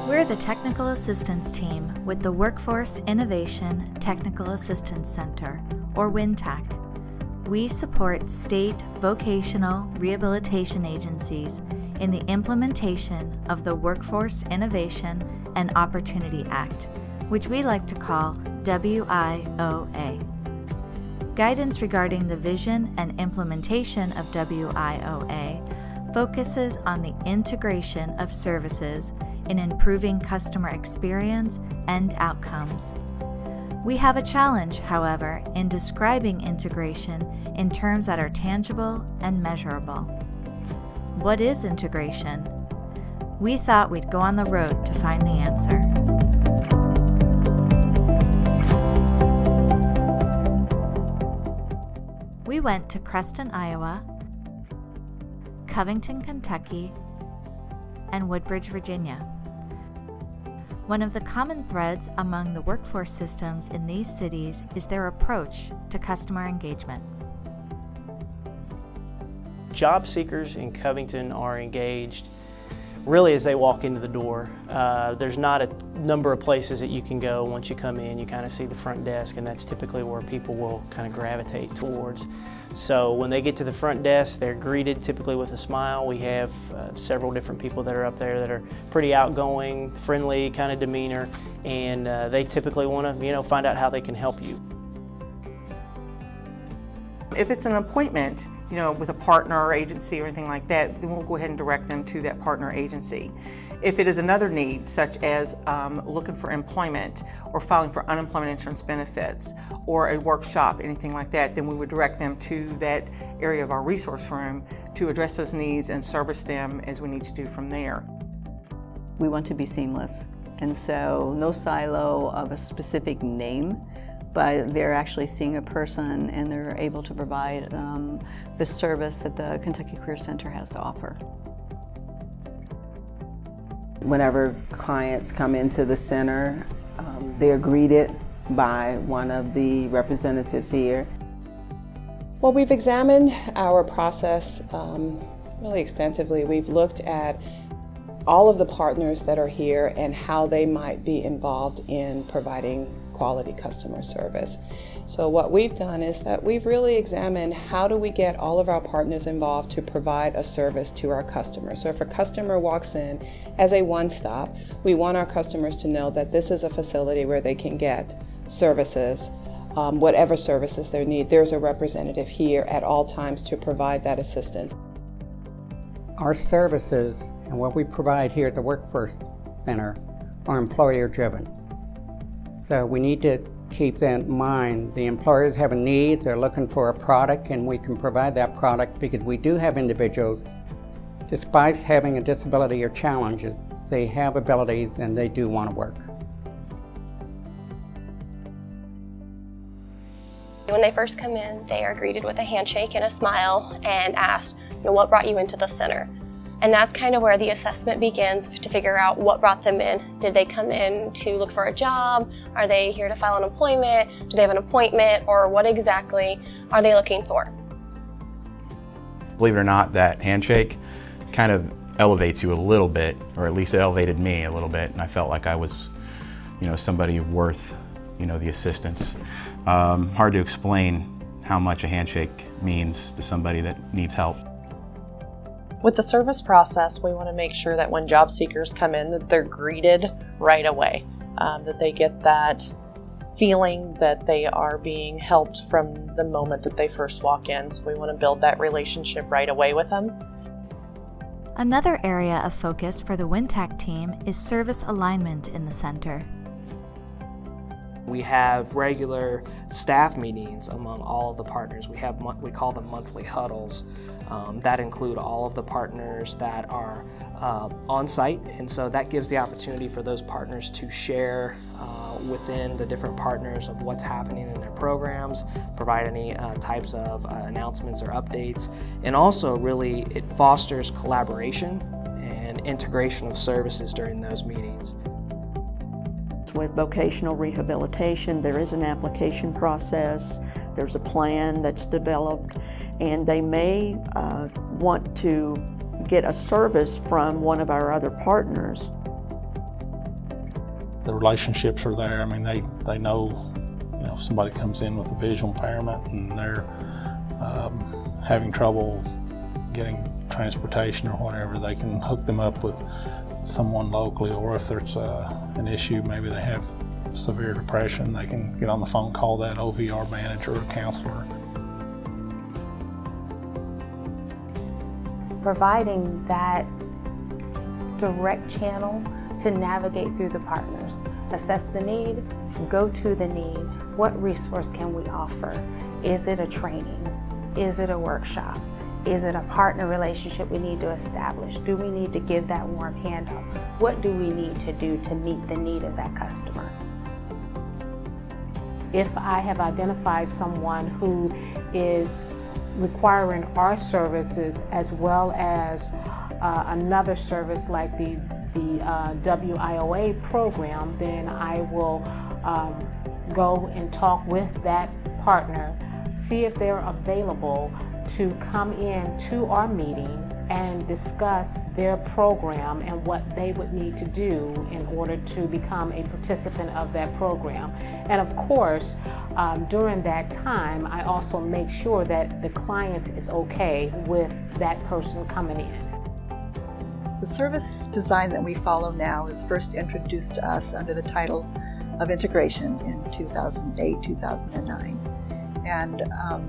We're the Technical Assistance Team with the Workforce Innovation Technical Assistance Center, or WINTAC. We support state vocational rehabilitation agencies in the implementation of the Workforce Innovation and Opportunity Act, which we like to call WIOA. Guidance regarding the vision and implementation of WIOA focuses on the integration of services in improving customer experience and outcomes. We have a challenge, however, in describing integration in terms that are tangible and measurable. What is integration? We thought we'd go on the road to find the answer. We went to Creston, Iowa, Covington, Kentucky, and Woodbridge, Virginia. One of the common threads among the workforce systems in these cities is their approach to customer engagement. Job seekers in Covington are engaged really as they walk into the door. There's not a number of places that you can go. Once you come in, you kind of see the front desk, and that's typically where people will kind of gravitate towards. So when they get to the front desk, they're greeted typically with a smile. We have several different people that are up there that are pretty outgoing, friendly kind of demeanor, and they typically want to, find out how they can help you. If it's an appointment, with a partner or agency or anything like that, then we'll go ahead and direct them to that partner agency. If it is another need, such as looking for employment or filing for unemployment insurance benefits or a workshop, anything like that, then we would direct them to that area of our resource room to address those needs and service them as we need to do from there. We want to be seamless, and so no silo of a specific name, but they're actually seeing a person and they're able to provide the service that the Kentucky Career Center has to offer. Whenever clients come into the center, they're greeted by one of the representatives here. Well, we've examined our process really extensively. We've looked at all of the partners that are here and how they might be involved in providing quality customer service. So what we've done is that we've really examined how do we get all of our partners involved to provide a service to our customers. So if a customer walks in as a one-stop, we want our customers to know that this is a facility where they can get services, whatever services they need. There's a representative here at all times to provide that assistance. Our services and what we provide here at the Workforce Center are employer-driven. So we need to keep that in mind. The employers have a need, they're looking for a product, and we can provide that product because we do have individuals, despite having a disability or challenges, they have abilities and they do want to work. When they first come in, they are greeted with a handshake and a smile and asked, what brought you into the center? And that's kind of where the assessment begins to figure out what brought them in. Did they come in to look for a job? Are they here to file an employment? Do they have an appointment? Or what exactly are they looking for? Believe it or not, that handshake kind of elevates you a little bit, or at least it elevated me a little bit, and I felt like I was, somebody worth, the assistance. Hard to explain how much a handshake means to somebody that needs help. With the service process, we want to make sure that when job seekers come in, that they're greeted right away, that they get that feeling that they are being helped from the moment that they first walk in. So we want to build that relationship right away with them. Another area of focus for the WINTAC team is service alignment in the center. We have regular staff meetings among all of the partners. We call them monthly huddles. That include all of the partners that are on site, and so that gives the opportunity for those partners to share within the different partners of what's happening in their programs, provide any types of announcements or updates, and also really it fosters collaboration and integration of services during those meetings. With vocational rehabilitation, there is an application process, there's a plan that's developed, and they may want to get a service from one of our other partners. The relationships are there. I mean, they know, you know, if somebody comes in with a visual impairment and they're having trouble getting transportation or whatever, they can hook them up with someone locally, or if there's an issue, maybe they have severe depression, they can get on the phone, call that OVR manager or counselor. Providing that direct channel to navigate through the partners, assess the need, go to the need, what resource can we offer? Is it a training? Is it a workshop? Is it a partner relationship we need to establish? Do we need to give that warm hand up? What do we need to do to meet the need of that customer? If I have identified someone who is requiring our services as well as another service like the WIOA program, then I will go and talk with that partner, see if they're available to come in to our meeting and discuss their program and what they would need to do in order to become a participant of that program. And of course, during that time, I also make sure that the client is okay with that person coming in. The service design that we follow now was first introduced to us under the title of integration in 2008-2009. And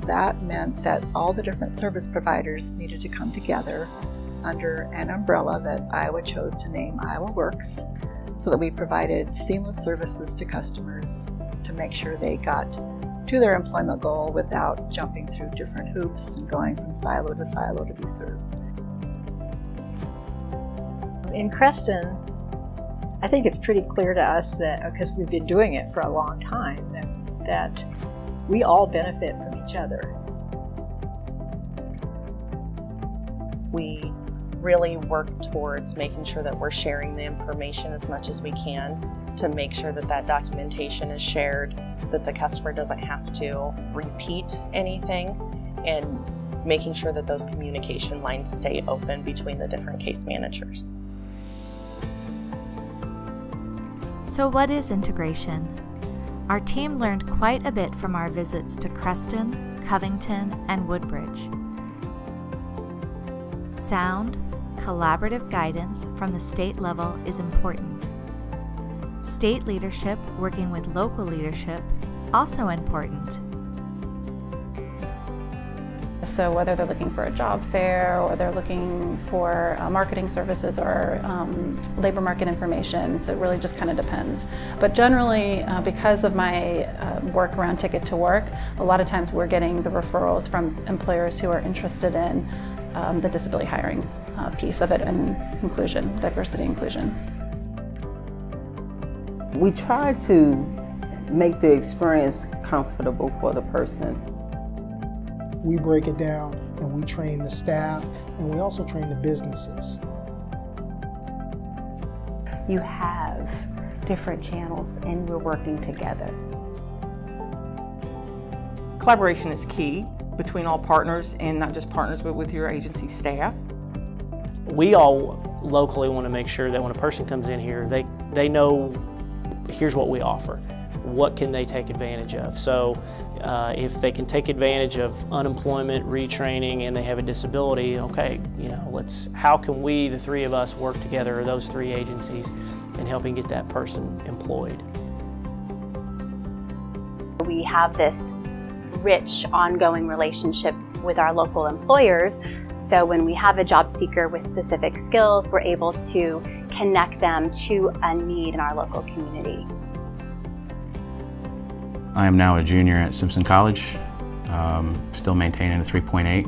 that meant that all the different service providers needed to come together under an umbrella that Iowa chose to name Iowa Works, so that we provided seamless services to customers to make sure they got to their employment goal without jumping through different hoops and going from silo to silo to be served. In Creston, I think it's pretty clear to us that, because we've been doing it for a long time, that we all benefit from each other. We really work towards making sure that we're sharing the information as much as we can to make sure that that documentation is shared, that the customer doesn't have to repeat anything, and making sure that those communication lines stay open between the different case managers. So what is integration? Our team learned quite a bit from our visits to Creston, Covington, and Woodbridge. Sound, collaborative guidance from the state level is important. State leadership working with local leadership, also important. So whether they're looking for a job fair or they're looking for marketing services or labor market information, so it really just kind of depends. But generally, because of my work around Ticket to Work, a lot of times we're getting the referrals from employers who are interested in the disability hiring piece of it, and inclusion, diversity inclusion. We try to make the experience comfortable for the person. We break it down and we train the staff, and we also train the businesses. You have different channels and we're working together. Collaboration is key between all partners, and not just partners, but with your agency staff. We all locally want to make sure that when a person comes in here, they know, here's what we offer. What can they take advantage of? So if they can take advantage of unemployment, retraining, and they have a disability, okay, you know, how can we, the three of us, work together, or those three agencies, in helping get that person employed? We have this rich, ongoing relationship with our local employers, so when we have a job seeker with specific skills, we're able to connect them to a need in our local community. I am now a junior at Simpson College, still maintaining a 3.8,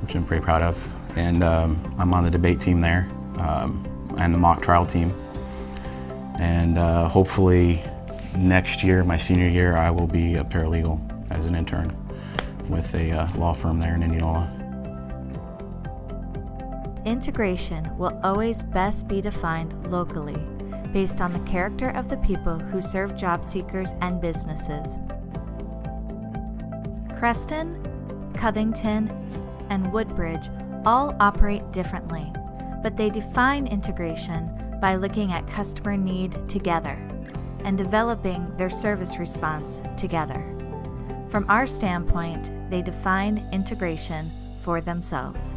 which I'm pretty proud of. And I'm on the debate team there and the mock trial team. And hopefully next year, my senior year, I will be a paralegal as an intern with a law firm there in Indianola. Integration will always best be defined locally, based on the character of the people who serve job seekers and businesses. Creston, Covington, and Woodbridge all operate differently, but they define integration by looking at customer need together and developing their service response together. From our standpoint, they define integration for themselves.